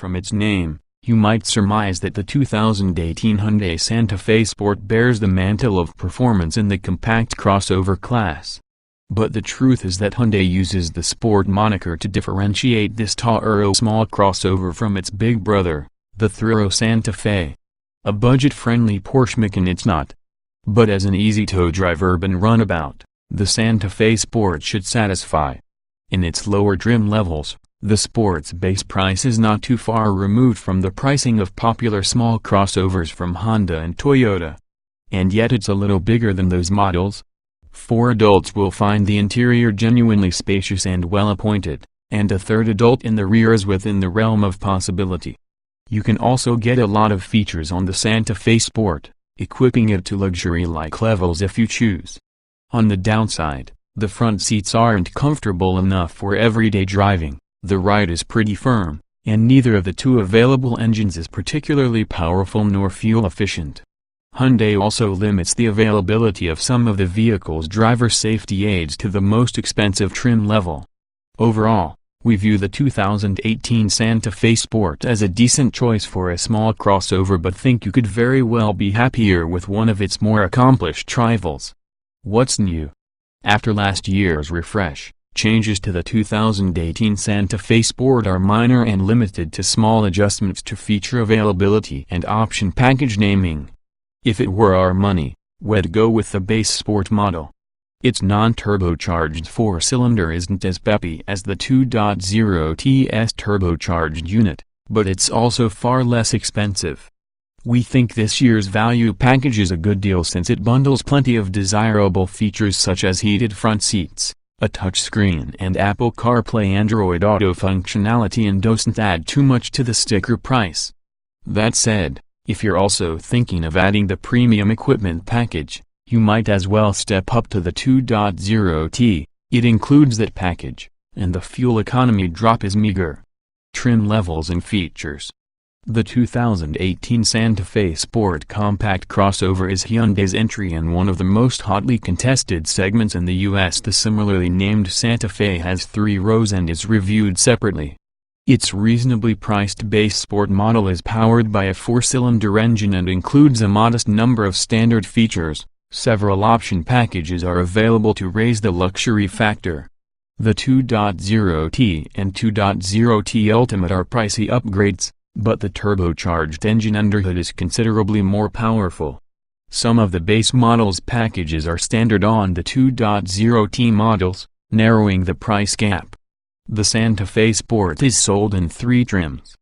from its name, you might surmise that the 2018 Hyundai Santa Fe Sport bears the mantle of performance in the compact crossover class. But the truth is that Hyundai uses the Sport moniker to differentiate this tauro small crossover from its big brother, the Thuro Santa Fe. A budget-friendly Porsche Macan it's not. But as an easy-to-drive urban runabout, the Santa Fe Sport should satisfy. In its lower trim levels, the Sport's base price is not too far removed from the pricing of popular small crossovers from Honda and Toyota. And yet it's a little bigger than those models. 4 adults will find the interior genuinely spacious and well-appointed, and a third adult in the rear is within the realm of possibility. You can also get a lot of features on the Santa Fe Sport, equipping it to luxury-like levels if you choose. On the downside, the front seats aren't comfortable enough for everyday driving, the ride is pretty firm, and neither of the two available engines is particularly powerful nor fuel-efficient. Hyundai also limits the availability of some of the vehicle's driver safety aids to the most expensive trim level. Overall, we view the 2018 Santa Fe Sport as a decent choice for a small crossover but think you could very well be happier with one of its more accomplished rivals. What's new? After last year's refresh, changes to the 2018 Santa Fe Sport are minor and limited to small adjustments to feature availability and option package naming. If it were our money, we'd go with the base Sport model. Its non-turbocharged 4-cylinder isn't as peppy as the 2.0 TS turbocharged unit, but it's also far less expensive. We think this year's value package is a good deal since it bundles plenty of desirable features such as heated front seats, a touchscreen and Apple CarPlay Android Auto functionality and doesn't add too much to the sticker price. That said, if you're also thinking of adding the premium equipment package, you might as well step up to the 2.0 T, it includes that package, and the fuel economy drop is meager. Trim levels and features. The 2018 Santa Fe Sport compact crossover is Hyundai's entry in one of the most hotly contested segments in the US. The similarly named Santa Fe has 3 rows and is reviewed separately. Its reasonably priced base Sport model is powered by a 4-cylinder engine and includes a modest number of standard features. Several option packages are available to raise the luxury factor. The 2.0 T and 2.0 T Ultimate are pricey upgrades, but the turbocharged engine underhood is considerably more powerful. Some of the base models packages are standard on the 2.0 T models, narrowing the price gap. The Santa Fe Sport is sold in 3 trims.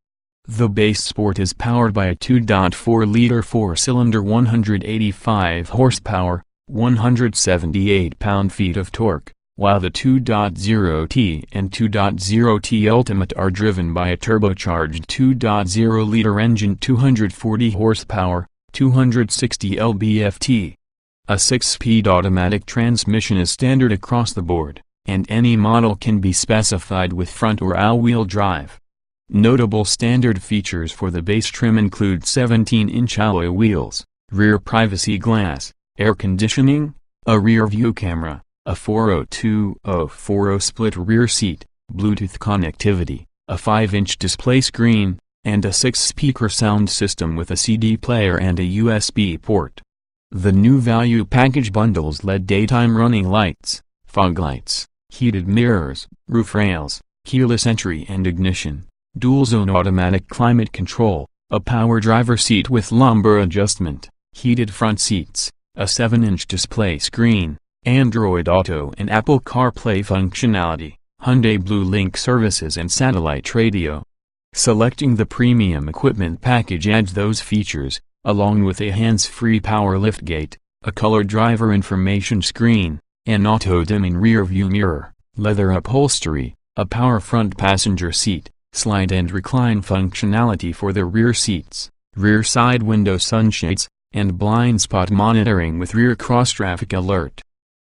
The base Sport is powered by a 2.4-liter 4-cylinder 185 horsepower, 178 pound-feet of torque, while the 2.0 T and 2.0 T Ultimate are driven by a turbocharged 2.0-liter engine 240 horsepower, 260 lb-ft. A 6-speed automatic transmission is standard across the board, and any model can be specified with front or all-wheel drive. Notable standard features for the base trim include 17-inch alloy wheels, rear privacy glass, air conditioning, a rear-view camera, a 402/040 split rear seat, Bluetooth connectivity, a 5-inch display screen, and a 6-speaker sound system with a CD player and a USB port. The new value package bundles LED daytime running lights, fog lights, heated mirrors, roof rails, keyless entry and ignition, dual-zone automatic climate control, a power driver seat with lumbar adjustment, heated front seats, a 7-inch display screen, Android Auto and Apple CarPlay functionality, Hyundai Blue Link services and satellite radio. Selecting the premium equipment package adds those features, along with a hands-free power liftgate, a color driver information screen, an auto-dimming rear-view mirror, leather upholstery, a power front passenger seat, slide and recline functionality for the rear seats, rear side window sunshades, and blind spot monitoring with rear cross-traffic alert.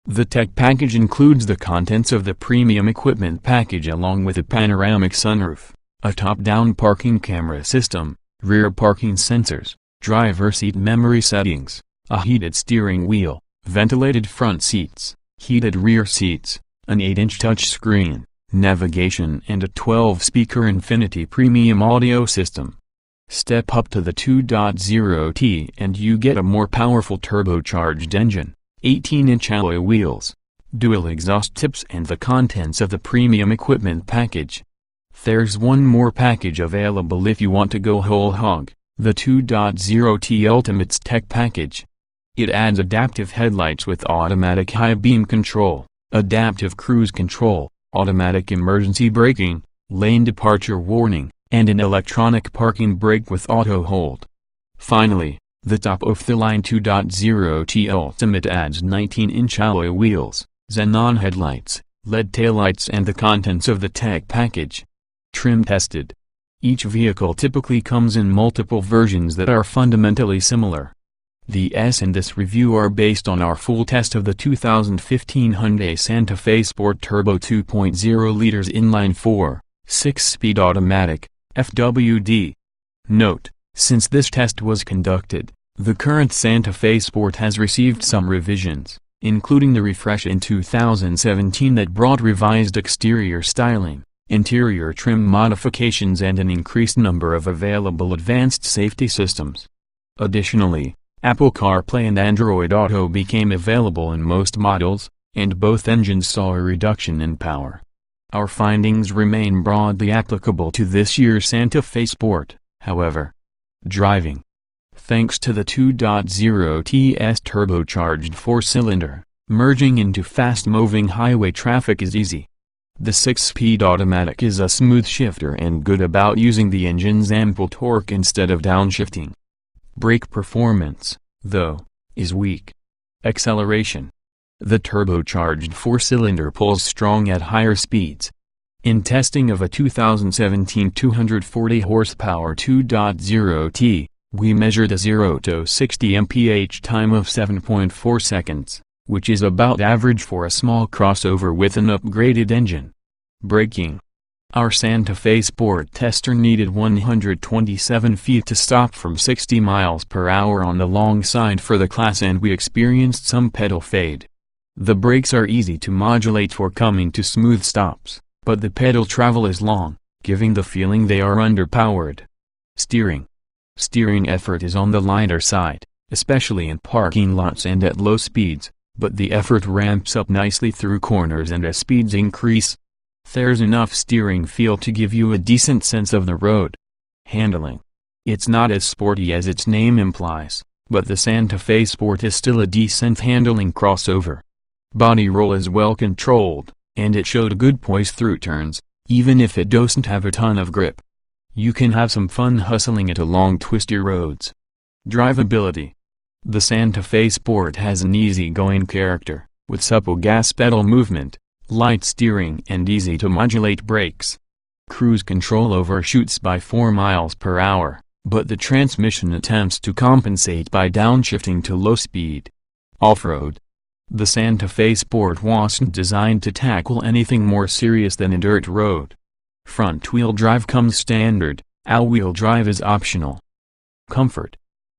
The tech package includes the contents of the premium equipment package along with a panoramic sunroof, a top-down parking camera system, rear parking sensors, driver seat memory settings, a heated steering wheel, ventilated front seats, heated rear seats, an 8-inch touchscreen, navigation and a 12-speaker Infinity premium audio system. Step up to the 2.0T and you get a more powerful turbocharged engine, 18-inch alloy wheels, dual exhaust tips and the contents of the premium equipment package. There's one more package available if you want to go whole hog, the 2.0T Ultimate's Tech package. It adds adaptive headlights with automatic high beam control, adaptive cruise control, automatic emergency braking, lane departure warning, and an electronic parking brake with auto hold. Finally, the top-of-the-line 2.0T Ultimate adds 19-inch alloy wheels, xenon headlights, LED taillights and the contents of the Tech package. Trim tested. Each vehicle typically comes in multiple versions that are fundamentally similar. The S in this review are based on our full test of the 2015 Hyundai Santa Fe Sport Turbo 2.0 liters inline-4, 6-speed automatic, FWD. Note, since this test was conducted, the current Santa Fe Sport has received some revisions, including the refresh in 2017 that brought revised exterior styling, interior trim modifications and an increased number of available advanced safety systems. Additionally, Apple CarPlay and Android Auto became available in most models, and both engines saw a reduction in power. Our findings remain broadly applicable to this year's Santa Fe Sport, however. Driving. Thanks to the 2.0T's turbocharged 4-cylinder, merging into fast-moving highway traffic is easy. The 6-speed automatic is a smooth shifter and good about using the engine's ample torque instead of downshifting. Brake performance, though, is weak. Acceleration. The turbocharged 4-cylinder pulls strong at higher speeds. In testing of a 2017 240 horsepower 2.0T, we measured a 0 to 60 mph time of 7.4 seconds, which is about average for a small crossover with an upgraded engine. Braking. Our Santa Fe Sport tester needed 127 feet to stop from 60 miles per hour on the long side for the class and we experienced some pedal fade. The brakes are easy to modulate for coming to smooth stops, but the pedal travel is long, giving the feeling they are underpowered. Steering. Steering effort is on the lighter side, especially in parking lots and at low speeds, but the effort ramps up nicely through corners and as speeds increase. There's enough steering feel to give you a decent sense of the road. Handling. It's not as sporty as its name implies, but the Santa Fe Sport is still a decent handling crossover. Body roll is well controlled, and it showed good poise through turns, even if it doesn't have a ton of grip. You can have some fun hustling it along twisty roads. Drivability. The Santa Fe Sport has an easy-going character, with supple gas pedal movement, light steering and easy-to-modulate brakes. Cruise control overshoots by 4 miles per hour, but the transmission attempts to compensate by downshifting to low speed. Off-road. The Santa Fe Sport wasn't designed to tackle anything more serious than a dirt road. Front-wheel drive comes standard, all-wheel drive is optional. Comfort.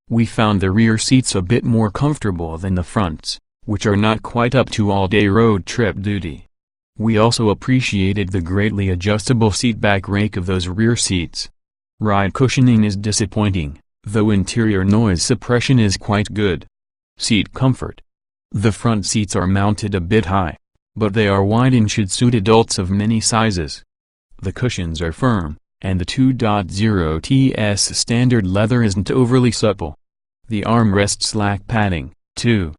We found the rear seats a bit more comfortable than the fronts, which are not quite up to all-day road trip duty. We also appreciated the greatly adjustable seatback rake of those rear seats. Ride cushioning is disappointing, though interior noise suppression is quite good. Seat comfort. The front seats are mounted a bit high, but they are wide and should suit adults of many sizes. The cushions are firm, and the 2.0T's standard leather isn't overly supple. The armrests lack padding, too.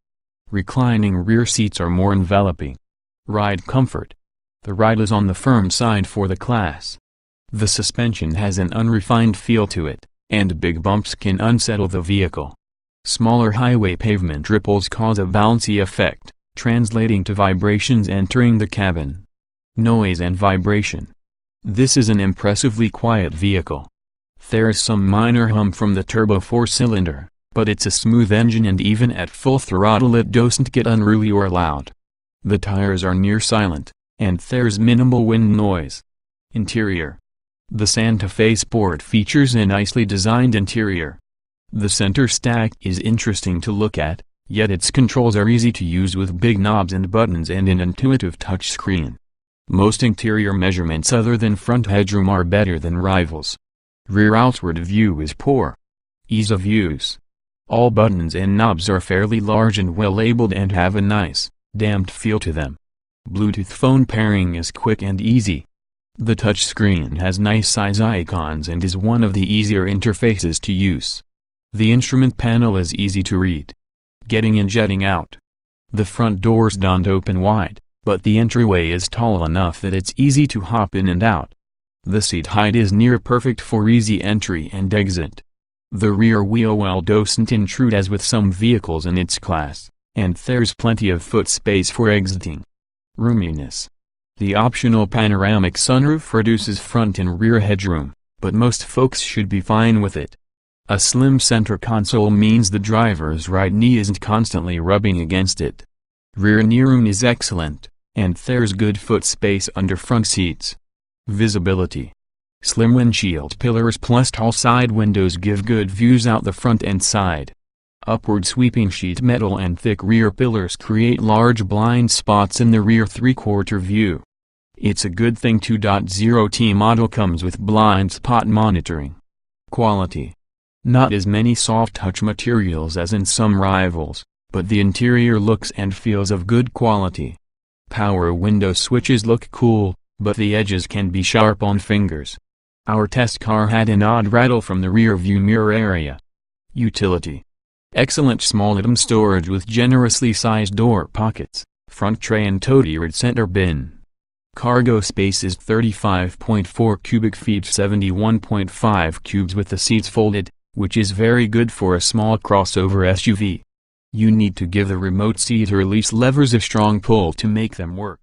Reclining rear seats are more enveloping. Ride comfort. The ride is on the firm side for the class. The suspension has an unrefined feel to it, and big bumps can unsettle the vehicle. Smaller highway pavement ripples cause a bouncy effect, translating to vibrations entering the cabin. Noise and vibration. This is an impressively quiet vehicle. There is some minor hum from the turbo 4-cylinder, but it's a smooth engine and even at full throttle it doesn't get unruly or loud. The tires are near silent, and there's minimal wind noise. Interior. The Santa Fe Sport features a nicely designed interior. The center stack is interesting to look at, yet its controls are easy to use with big knobs and buttons and an intuitive touchscreen. Most interior measurements other than front headroom are better than rivals. Rear outward view is poor. Ease of use. All buttons and knobs are fairly large and well labeled and have a nice, damped feel to them. Bluetooth phone pairing is quick and easy. The touchscreen has nice size icons and is one of the easier interfaces to use. The instrument panel is easy to read. Getting in, jetting out. The front doors don't open wide, but the entryway is tall enough that it's easy to hop in and out. The seat height is near perfect for easy entry and exit. The rear wheel well doesn't intrude as with some vehicles in its class, and there's plenty of foot space for exiting. Roominess. The optional panoramic sunroof reduces front and rear headroom, but most folks should be fine with it. A slim center console means the driver's right knee isn't constantly rubbing against it. Rear kneeroom is excellent, and there's good foot space under front seats. Visibility. Slim windshield pillars plus tall side windows give good views out the front and side. Upward sweeping sheet metal and thick rear pillars create large blind spots in the rear three-quarter view. It's a good thing 2.0T model comes with blind spot monitoring. Quality. Not as many soft touch materials as in some rivals, but the interior looks and feels of good quality. Power window switches look cool, but the edges can be sharp on fingers. Our test car had an odd rattle from the rear view mirror area. Utility. Excellent small item storage with generously sized door pockets, front tray and tote center bin. Cargo space is 35.4 cubic feet 71.5 cubes with the seats folded, which is very good for a small crossover SUV. You need to give the remote seat release levers a strong pull to make them work.